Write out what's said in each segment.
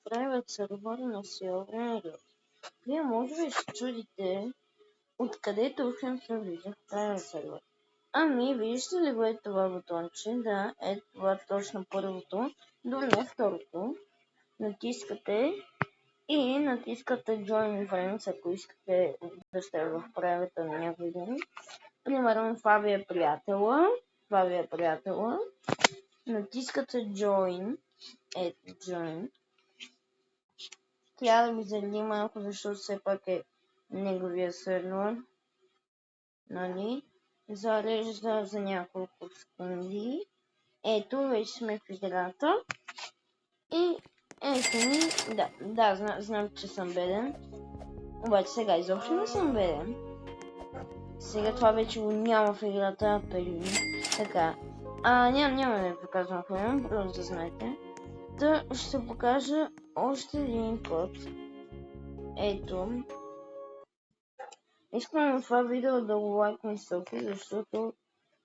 правят сервер на Silver Elliot. Вие може би се чудите откъде точно се влиза в правят сервер. Ами, виждате ли го това бутонче? Да, това точно първото, до не второто. Натискате и натискате Join Friends, ако искате да сте в правята на някой ден. Примерно това ви е приятела. Натискате Join. Join. Трябва да ви залили малко, защото все пак е неговия сервер. Нали? Зарежда за няколко секунди. Ето, вече сме в играта. И ето ми, знам, че съм беден. Обаче сега изобщо не съм беден. Сега това вече го няма в играта, пари. Така. Няма да ви показвам хвилин, просто да знаете. Ще покажа още един код. Ето. Искам това видео да го лайкне Софи, защото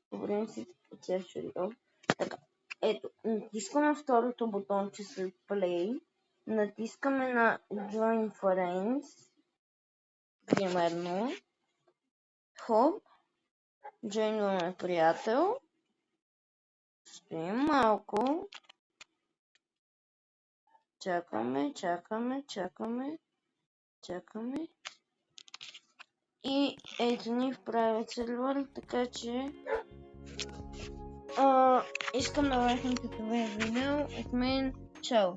по принцип тя ще видео. Така. Ето. Натискаме второто бутонче след Play. Натискаме на Join Friends. Примерно. Хоп. Джойнваме приятел. Стоим малко. Чакаме. И ето ни в правят сервер, така че искам да лайкнете това видео от мен. Чао!